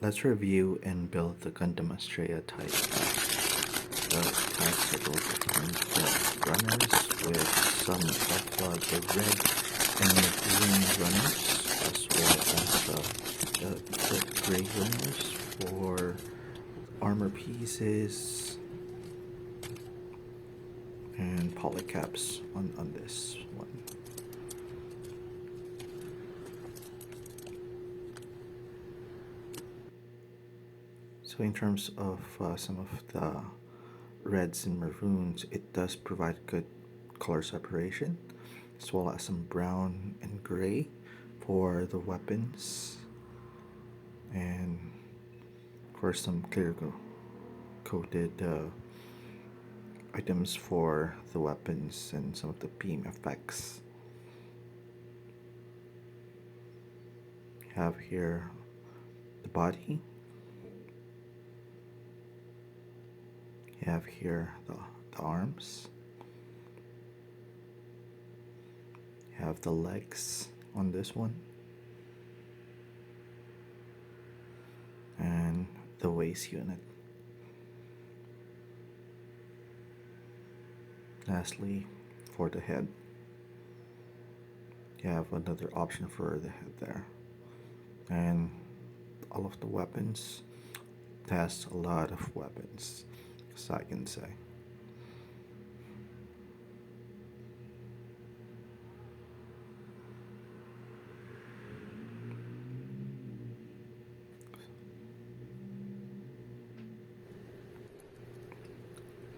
Let's review and build the Gundam Astrea type that has several different runners with some of the red and green runners, as well as the gray runners for armor pieces and polycaps on this one. So in terms of some of the reds and maroons, it does provide good color separation, as well as some brown and gray for the weapons, and of course some clear coated items for the weapons and some of the beam effects. Have here the body. You have here the arms. You have the legs on this one. And the waist unit. Lastly, for the head, you have another option for the head there. And all of the weapons, it has a lot of weapons, as I can say.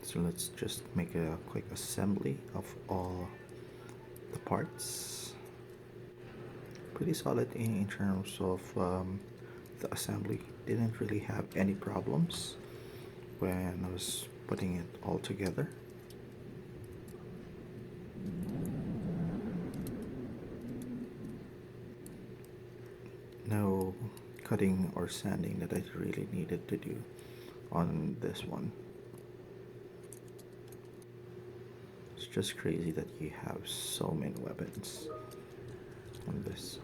So let's just make a quick assembly of all the parts. Pretty solid in terms of the assembly. Didn't really have any problems when I was putting it all together. No cutting or sanding that I really needed to do on this one. It's just crazy that you have so many weapons on this.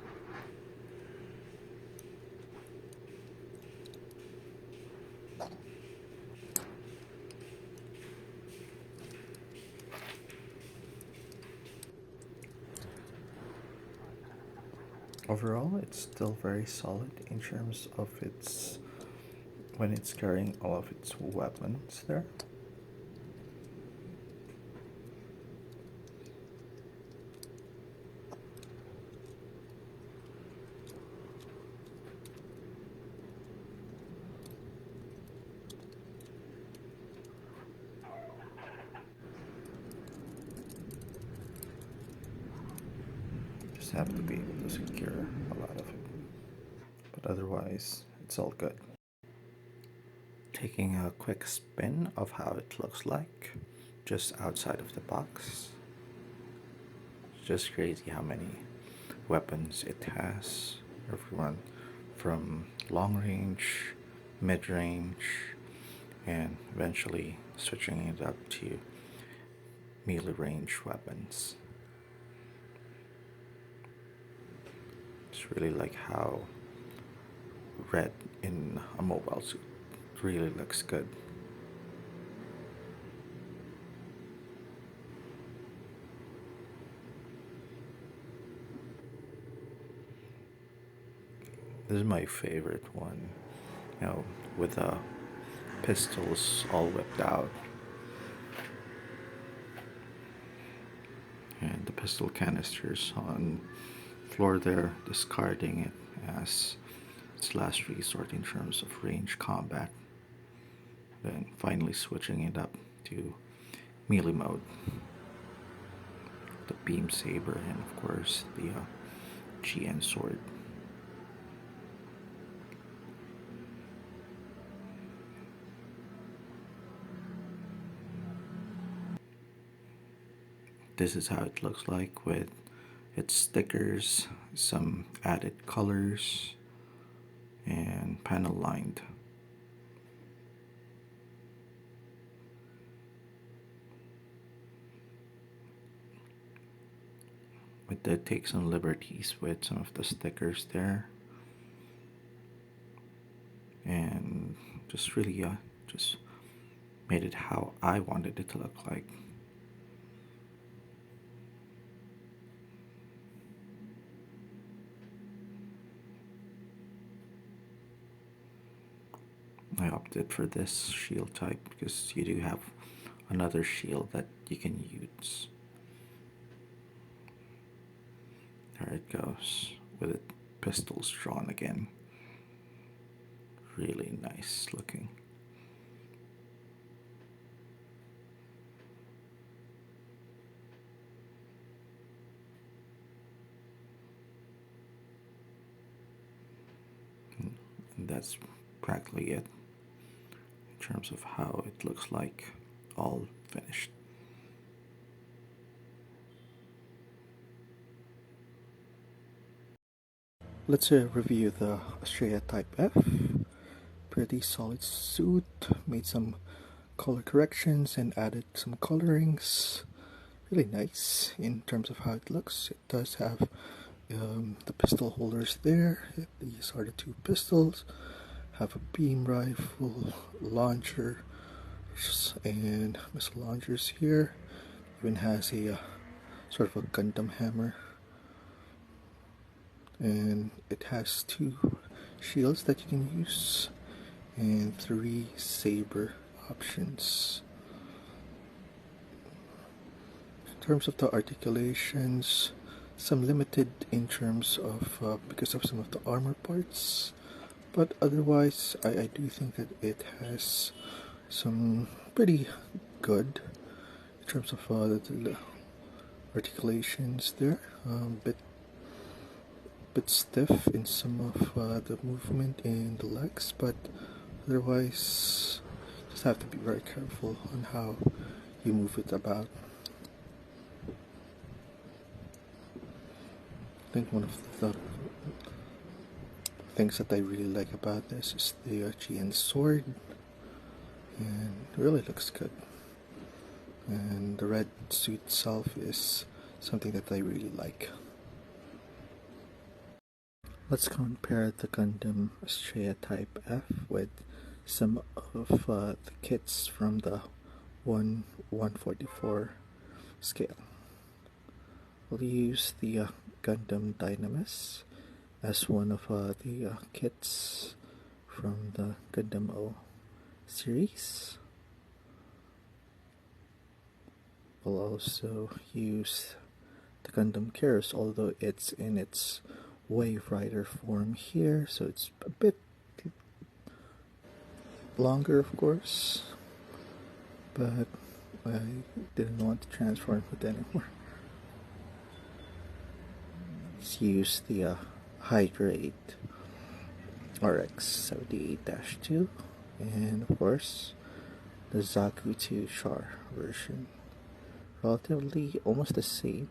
Overall, it's still very solid in terms of its when it's carrying all of its weapons there. Just have to be able to secure a lot of it, but otherwise it's all good. Taking a quick spin of how it looks like just outside of the box. It's just crazy how many weapons it has. Everyone from long range, mid range, and eventually switching it up to melee range weapons. Just really like how red in a mobile suit really looks good. This is my favorite one, with the pistols all whipped out and the pistol canisters on floor there, discarding it as its last resort in terms of range combat. Then finally switching it up to melee mode. The beam saber and of course the GN sword. This is how it looks like with its stickers, some added colors, and panel lined. I did take some liberties with some of the stickers there. and just really just made it how I wanted it to look like. I opted for this shield type because you do have another shield that you can use. There it goes, with it pistols drawn again. Really nice looking. And that's practically it in terms of how it looks like all finished. Let's review the Astrea Type F. Pretty solid suit, made some color corrections and added some colorings. Really nice in terms of how it looks. It does have the pistol holders there. These are the two pistols. Have a beam rifle, launcher, and missile launchers here. Even has a sort of a Gundam hammer. And it has two shields that you can use and 3 Saber options. In terms of the articulations, some limited in terms of because of some of the armor parts, but otherwise I do think that it has some pretty good in terms of the articulations there. Bit stiff in some of the movement in the legs, but otherwise just have to be very careful on how you move it about. I think one of the things that I really like about this is the GN sword, and it really looks good. And the red suit itself is something that I really like. Let's compare the Gundam Astrea Type F with some of the kits from the 1/144 scale. We'll use the Gundam Dynamis as one of the kits from the Gundam O series. We'll also use the Gundam Keros, although it's in its Wave Rider form here, so it's a bit longer, of course, but I didn't want to transform it anymore. Let's use the high grade RX 78-2 and of course the Zaku 2 Char version. Relatively almost the same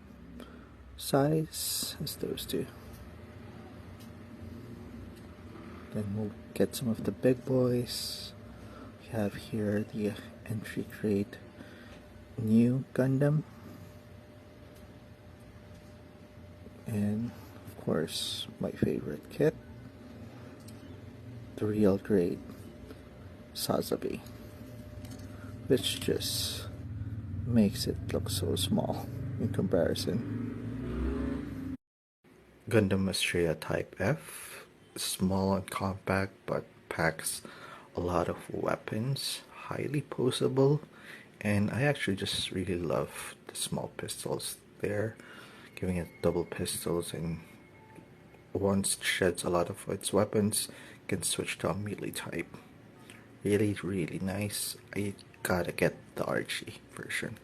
size as those two. Then we'll get some of the big boys. We have here the entry grade new Gundam, and of course my favorite kit, the real grade Sazabi, which just makes it look so small in comparison. Gundam Astrea Type F, small and compact but packs a lot of weapons, highly poseable, and I actually just really love the small pistols there, giving it double pistols, and once it sheds a lot of its weapons, can switch to a melee type. Really nice. I gotta get the Archie version.